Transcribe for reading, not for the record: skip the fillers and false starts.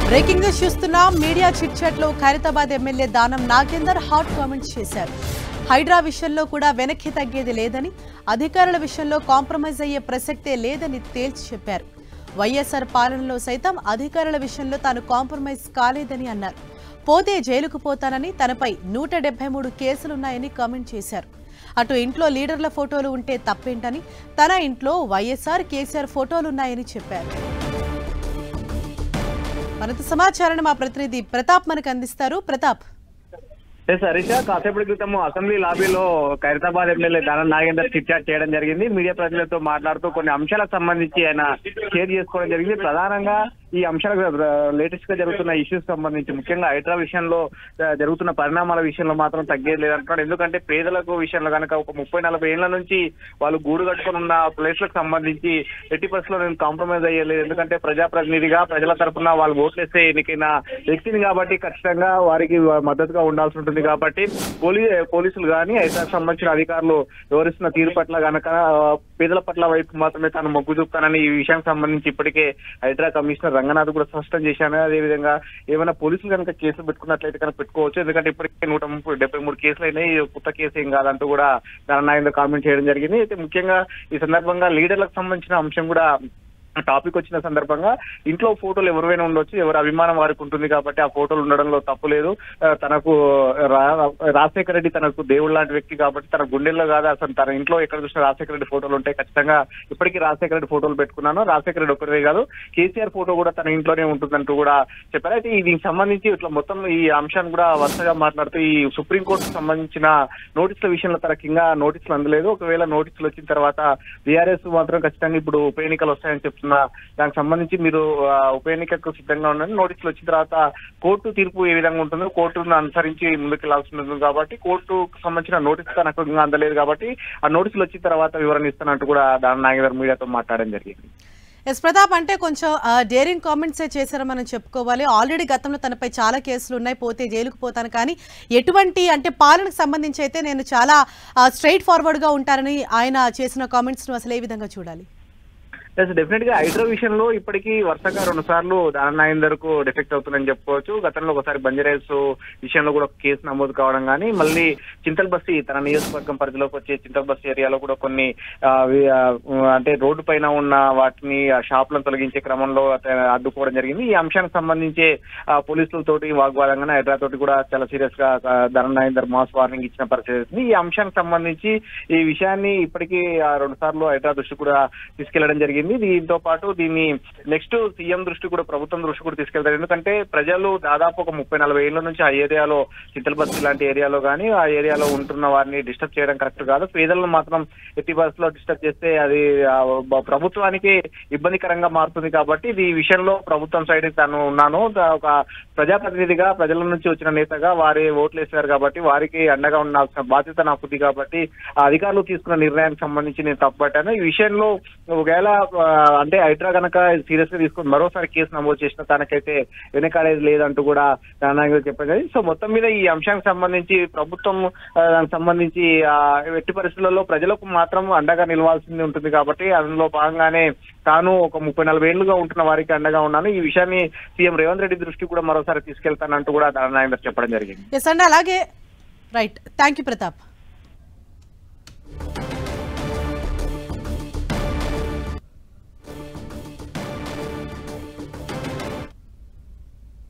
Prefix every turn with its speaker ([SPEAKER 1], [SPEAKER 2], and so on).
[SPEAKER 1] Breaking news చూస్తున్నాం. Media chit chat లో Khairatabad MLA Danam Nagender hot comments చేశారు. హైడ్రా విషయంలో కూడా వెనక్కి తగ్గేది లేదని, అధికారుల విషయంలో కాంప్రమైజ్ అయ్యే ప్రసక్తే లేదని తేల్చి చెప్పారు. వైఎస్ఆర్ పాలనలో సైతం అధికారుల విషయంలో తాను కాంప్రమైజ్ కాలేదని అన్నారు. పోతే జైలుకు పోతానని, తనపై 173 కేసులున్నాయని కామెంట్ చేశారు. అటు ఇంట్లో లీడర్ల ఫోటోలు ఉంటే తప్పేంటని, తన ఇంట్లో వైఎస్ఆర్ కేసీఆర్ ఫోటోలున్నాయని చెప్పారు. మరింత సమాచారాన్ని మా ప్రతినిధి ప్రతాప్ మనకు అందిస్తారు. ప్రతాప్.
[SPEAKER 2] హరీష, కాసేపటి క్రితం assembly లాబీలో Khairatabad MLA Danam Nagender chit chat చేయడం జరిగింది. మీడియా ప్రతినిధులతో మాట్లాడుతూ కొన్ని అంశాలకు సంబంధించి ఆయన షేర్ చేసుకోవడం జరిగింది. ప్రధానంగా ఈ అంశాలకు లేటెస్ట్ గా జరుగుతున్న ఇష్యూస్ సంబంధించి, ముఖ్యంగా హైడ్రా విషయంలో జరుగుతున్న పరిణామాల విషయంలో మాత్రం తగ్గేది లేదంటున్నాడు. ఎందుకంటే పేదలకు విషయంలో కనుక ఒక 30-40 ఏళ్ల నుంచి వాళ్ళు గూడు కట్టుకుని ఉన్న ప్లేస్లకు సంబంధించి 80% నేను కాంప్రమైజ్ అయ్యలేదు. ఎందుకంటే ప్రజాప్రతినిధిగా ప్రజల తరఫున వాళ్ళు ఓట్లేస్తే ఎన్నికైన వ్యక్తిని కాబట్టి ఖచ్చితంగా వారికి మద్దతుగా ఉండాల్సి ఉంటుంది. కాబట్టి పోలీసులు కానీ హైదరాబాద్ సంబంధించిన అధికారులు వివరిస్తున్న తీరు పట్ల కనుక పేదల పట్ల వైపు మాత్రమే తాను మొగ్గు చూపుతానని ఈ విషయానికి సంబంధించి ఇప్పటికే హైడ్రా కమిషనర్ రంగనాథ్ కూడా స్పష్టం చేశాను. అదేవిధంగా ఏమైనా పోలీసులు కనుక కేసులు పెట్టుకున్నట్లయితే కనుక పెట్టుకోవచ్చు. ఎందుకంటే ఇప్పటికే 173 కేసులు అయినాయి, కొత్త కేసు ఏం కాదంటూ కూడా దానం నాగేందర్ కామెంట్ చేయడం జరిగింది. అయితే ముఖ్యంగా ఈ సందర్భంగా లీడర్లకు సంబంధించిన అంశం కూడా టాపిక్ వచ్చిన సందర్భంగా ఇంట్లో ఫోటోలు ఎవరైనా ఉండొచ్చు, ఎవరి అభిమానం వారికి ఉంటుంది కాబట్టి ఆ ఫోటోలు ఉండడంలో తప్పు లేదు. తనకు రాజశేఖర రెడ్డి తనకు దేవుడు లాంటి వ్యక్తి కాబట్టి తన గుండెల్లో కాదు, అసలు తన ఇంట్లో ఎక్కడ చూసిన రాజశేఖర రెడ్డి ఫోటోలు ఉంటాయి. ఖచ్చితంగా ఇప్పటికీ రాజశేఖర రెడ్డి ఫోటోలు పెట్టుకున్నాను. రాజశేఖర రెడ్డి ఒక్కడే కాదు, కేసీఆర్ ఫోటో కూడా తన ఇంట్లోనే ఉంటుందంటూ కూడా చెప్పారు. అయితే దీనికి సంబంధించి ఇట్లా మొత్తం ఈ అంశాన్ని కూడా వరుసగా మాట్లాడుతూ ఈ సుప్రీంకోర్టుకు సంబంధించిన నోటీసుల విషయంలో తనకి ఇంకా నోటీసులు అందలేదు. ఒకవేళ నోటీసులు వచ్చిన తర్వాత బీఆర్ఎస్ మాత్రం ఖచ్చితంగా ఇప్పుడు ఉప ఎన్నికలు వస్తాయని చెప్తున్నారు. దానికి సంబంధించి మీరు ఉప ఎన్నికకు సిద్ధంగా ఉండండి. నోటీసులు వచ్చిన తర్వాత కోర్టు తీర్పు ఏ విధంగా ఉంటుందో కోర్టును అనుసరించి ముందుకు వెళ్లాల్సి ఉంటుంది. కాబట్టి కోర్టుకు సంబంధించిన నోటీసు తనకు ఇంకా అందలేదు కాబట్టి ఆ నోటీసులు వచ్చిన తర్వాత వివరణ ఇస్తానంటూ కూడా దానం నాగేందర్ మీడియాతో మాట్లాడడం జరిగింది.
[SPEAKER 1] ఎస్ ప్రతాప్, అంటే కొంచెం డేరింగ్ కామెంట్సే చేశారని మనం చెప్పుకోవాలి. ఆల్రెడీ గతంలో తనపై చాలా కేసులు ఉన్నాయి, పోతే జైలుకు పోతాను, కానీ ఎటువంటి అంటే పాలనకు సంబంధించి అయితే నేను చాలా స్ట్రైట్ ఫార్వర్డ్గా ఉంటానని ఆయన చేసిన కామెంట్స్ను అసలు ఏ విధంగా చూడాలి?
[SPEAKER 2] డెఫినెట్ గా హైడ్రా విషయంలో ఇప్పటికీ వరుసగా 2 సార్లు దానం నాగేందర్ కు డిఫెక్ట్ అవుతుందని చెప్పుకోవచ్చు. గతంలో ఒకసారి బంజారాహిల్స్ విషయంలో కూడా కేసు నమోదు కావడం కానీ, మళ్ళీ చింతల్ బస్తి తన నియోజకవర్గం పరిధిలోకి వచ్చే చింతల్ బస్తి ఏరియాలో కూడా కొన్ని అంటే రోడ్డు పైన ఉన్న వాటిని షాపులను తొలగించే క్రమంలో అడ్డుకోవడం జరిగింది. ఈ అంశానికి సంబంధించి పోలీసులతోటి వాగ్వాదంగానే హైడ్రా తోటి కూడా చాలా సీరియస్ గా దానం నాగేందర్ మాస్ వార్నింగ్ ఇచ్చిన పరిస్థితి. ఈ అంశానికి సంబంధించి ఈ విషయాన్ని ఇప్పటికీ 2 సార్లు హైడ్రా దృష్టి కూడా తీసుకెళ్లడం జరిగింది. దీంతో పాటు దీన్ని నెక్స్ట్ సీఎం దృష్టి కూడా, ప్రభుత్వం దృష్టి కూడా తీసుకెళ్తారు. ఎందుకంటే ప్రజలు దాదాపు ఒక 30-40 ఏళ్ల నుంచి ఆ ఏరియాలో చింతల్ బస్తి లాంటి ఏరియాలో కానీ ఆ ఏరియాలో ఉంటున్న వారిని డిస్టర్బ్ చేయడం కరెక్ట్ కాదు. పేదలను మాత్రం ఎట్టి బస్సులో డిస్టర్బ్ చేస్తే అది ప్రభుత్వానికి ఇబ్బందికరంగా మారుతుంది. కాబట్టి ఈ విషయంలో ప్రభుత్వం సైడ్ తాను ఉన్నాను. ఒక ప్రజాప్రతినిధిగా ప్రజల నుంచి వచ్చిన నేతగా వారి ఓట్లు వేశారు కాబట్టి వారికి అండగా ఉండాల్సిన బాధ్యత నాకు ఉంది. కాబట్టి ఆ అధికారులు తీసుకున్న నిర్ణయానికి సంబంధించి నేను తప్పుపట్టాను. ఈ విషయంలో ఒకవేళ అంటే హైడ్రా కనుక సీరియస్ గా తీసుకుని మరోసారి కేసు నమోదు చేసిన తనకైతే వెనకాడేది లేదంటూ కూడా నాగేందర్ చెప్పారు. సో మొత్తం మీద ఈ అంశానికి సంబంధించి ప్రభుత్వం దానికి సంబంధించి ఎట్టి పరిస్థితులలో ప్రజలకు మాత్రం అండగా నిలవాల్సింది ఉంటుంది. కాబట్టి అందులో భాగంగానే తాను ఒక 30-40 ఏళ్లుగా ఉంటున్న వారికి అండగా ఉన్నాను. ఈ విషయాన్ని సీఎం రేవంత్ రెడ్డి దృష్టి కూడా మరోసారి తీసుకెళ్తానంటూ కూడా దానం నాగేందర్ చెప్పడం జరిగింది.
[SPEAKER 1] అలాగే రైట్. Thank you Pratap.